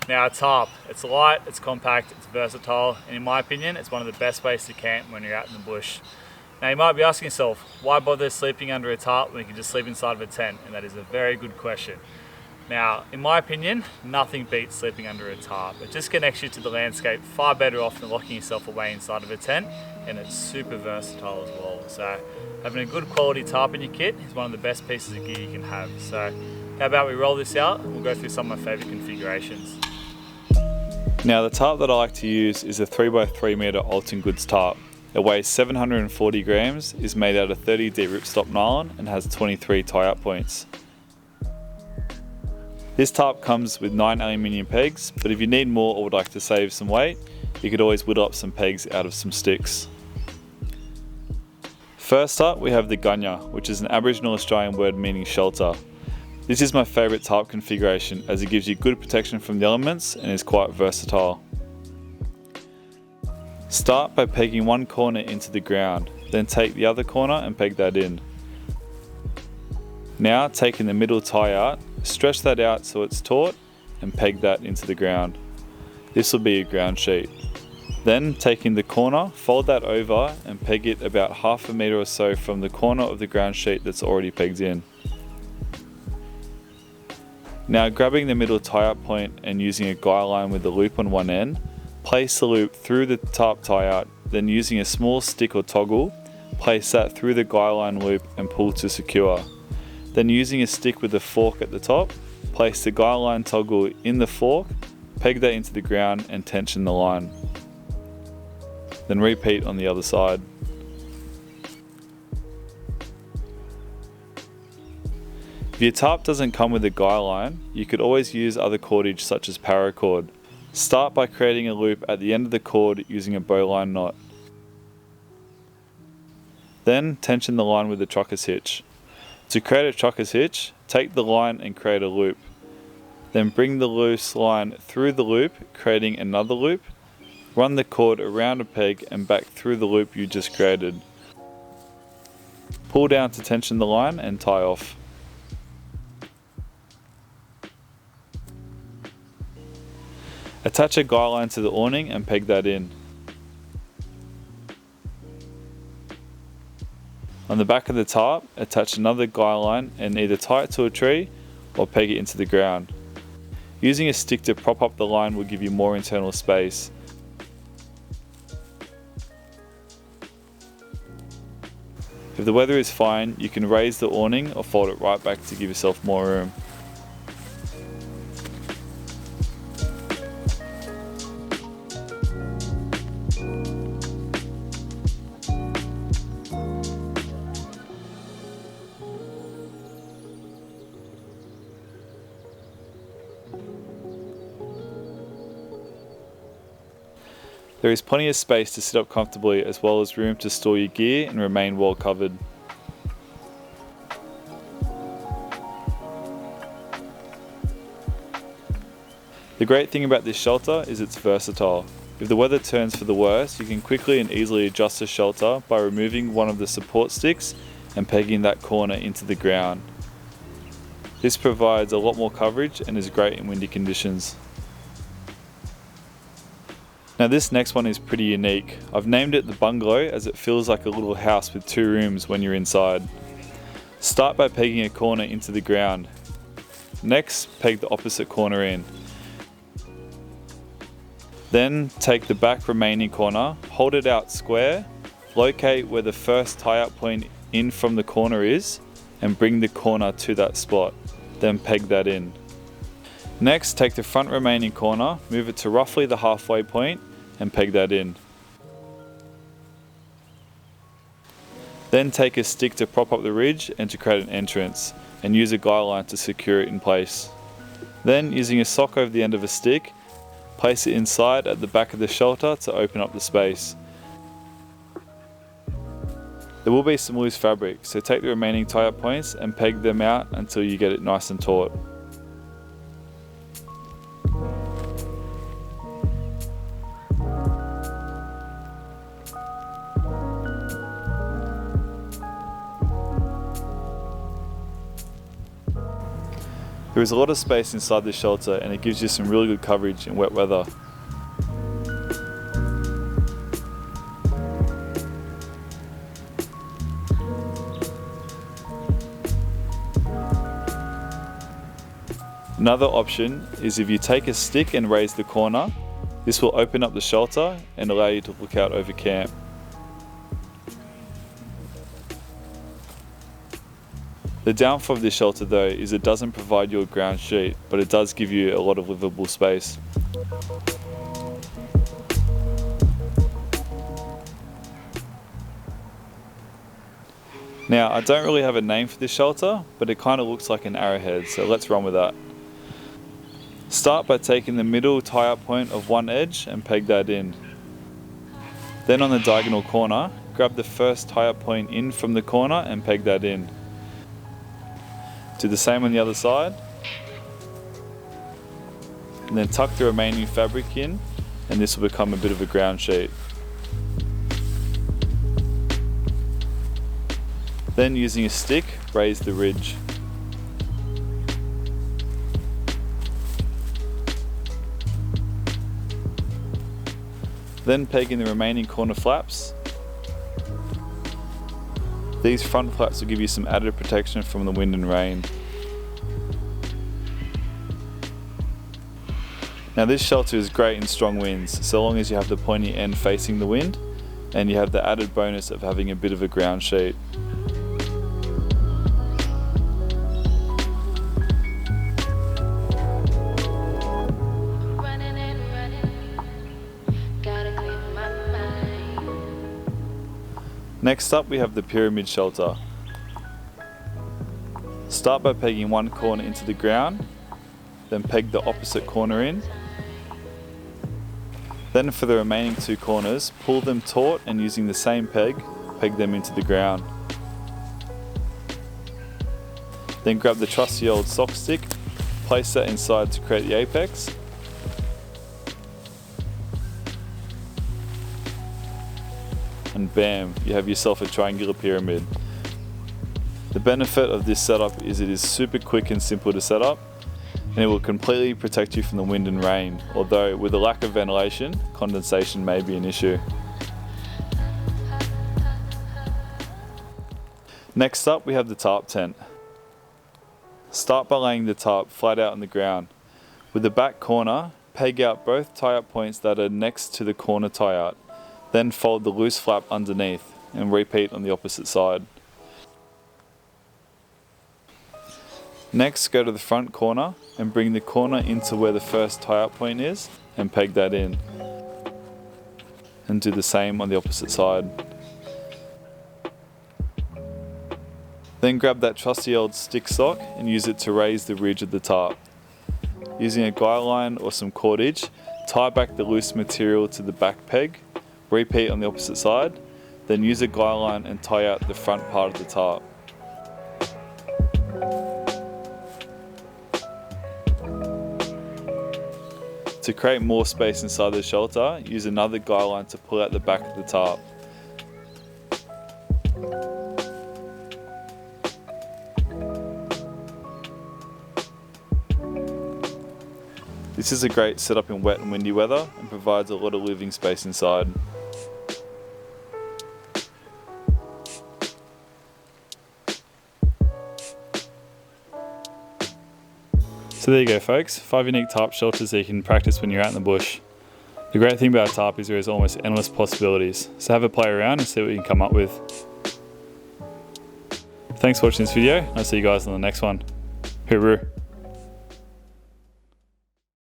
Now, a tarp, it's light, it's compact, it's versatile, and in my opinion, it's one of the best ways to camp when you're out in the bush. Now, you might be asking yourself, why bother sleeping under a tarp when you can just sleep inside of a tent? And that is a very good question. Now, in my opinion, nothing beats sleeping under a tarp. It just connects you to the landscape far better off than locking yourself away inside of a tent, and it's super versatile as well. So, having a good quality tarp in your kit is one of the best pieces of gear you can have. So, how about we roll this out and we'll go through some of my favorite configurations. Now, the tarp that I like to use is a 3x3 meter Alton goods tarp. It weighs 740 grams, is made out of 30D ripstop nylon and has 23 tie-up points. This tarp comes with 9 aluminium pegs, but if you need more or would like to save some weight, you could always whittle up some pegs out of some sticks. First up, we have the Ganya, which is an Aboriginal Australian word meaning shelter. This is my favourite tarp configuration as it gives you good protection from the elements and is quite versatile. Start by pegging one corner into the ground, then take the other corner and peg that in. Now, taking the middle tie out, stretch that out so it's taut and peg that into the ground. This will be a ground sheet. Then, taking the corner, fold that over and peg it about half a metre or so from the corner of the ground sheet that's already pegged in. Now, grabbing the middle tie-up point and using a guy line with a loop on one end, place the loop through the tarp tie-out, then using a small stick or toggle, place that through the guy line loop and pull to secure. Then using a stick with a fork at the top, place the guy line toggle in the fork, peg that into the ground and tension the line. Then repeat on the other side. If your tarp doesn't come with a guy line, you could always use other cordage such as paracord. Start by creating a loop at the end of the cord using a bowline knot. Then tension the line with the trucker's hitch. To create a trucker's hitch, take the line and create a loop. Then bring the loose line through the loop, creating another loop. Run the cord around a peg and back through the loop you just created. Pull down to tension the line and tie off. Attach a guy line to the awning and peg that in. On the back of the tarp, attach another guy line and either tie it to a tree or peg it into the ground. Using a stick to prop up the line will give you more internal space. If the weather is fine, you can raise the awning or fold it right back to give yourself more room. There is plenty of space to sit up comfortably as well as room to store your gear and remain well covered. The great thing about this shelter is it's versatile. If the weather turns for the worse, you can quickly and easily adjust the shelter by removing one of the support sticks and pegging that corner into the ground. This provides a lot more coverage and is great in windy conditions. Now this next one is pretty unique. I've named it the Bungalow as it feels like a little house with 2 rooms when you're inside. Start by pegging a corner into the ground. Next, peg the opposite corner in. Then take the back remaining corner, hold it out square, locate where the first tie-up point in from the corner is, and bring the corner to that spot. Then peg that in. Next, take the front remaining corner, move it to roughly the halfway point, and peg that in. Then take a stick to prop up the ridge and to create an entrance, and use a guy line to secure it in place. Then, using a sock over the end of a stick, place it inside at the back of the shelter to open up the space. There will be some loose fabric, so take the remaining tie-up points and peg them out until you get it nice and taut. There is a lot of space inside this shelter and it gives you some really good coverage in wet weather. Another option is if you take a stick and raise the corner, this will open up the shelter and allow you to look out over camp. The downfall of this shelter though is it doesn't provide you a ground sheet, but it does give you a lot of livable space. Now I don't really have a name for this shelter, but it kind of looks like an arrowhead, so let's run with that. Start by taking the middle tie-up point of one edge and peg that in. Then on the diagonal corner, grab the first tie-up point in from the corner and peg that in. Do the same on the other side. And then tuck the remaining fabric in, and this will become a bit of a ground sheet. Then using a stick, raise the ridge. Then peg in the remaining corner flaps. These front flaps will give you some added protection from the wind and rain. Now this shelter is great in strong winds, so long as you have the pointy end facing the wind, and you have the added bonus of having a bit of a ground sheet. Next up we have the pyramid shelter. Start by pegging one corner into the ground, then peg the opposite corner in. Then for the remaining two corners, pull them taut and using the same peg, peg them into the ground. Then grab the trusty old sock stick, place that inside to create the apex. And bam, you have yourself a triangular pyramid. The benefit of this setup is it is super quick and simple to set up, and it will completely protect you from the wind and rain, although with a lack of ventilation, condensation may be an issue. Next up we have the tarp tent. Start by laying the tarp flat out on the ground. With the back corner, peg out both tie-up points that are next to the corner tie-out. Then fold the loose flap underneath and repeat on the opposite side. Next, go to the front corner and bring the corner into where the first tie-up point is and peg that in. And do the same on the opposite side. Then grab that trusty old stick sock and use it to raise the ridge of the tarp. Using a guy line or some cordage, tie back the loose material to the back peg. Repeat on the opposite side, then use a guy line and tie out the front part of the tarp. To create more space inside the shelter, use another guy line to pull out the back of the tarp. This is a great setup in wet and windy weather and provides a lot of living space inside. So there you go folks, 5 unique tarp shelters that you can practice when you're out in the bush. The great thing about a tarp is there is almost endless possibilities, so have a play around and see what you can come up with. Thanks for watching this video, and I'll see you guys on the next one. Hooroo!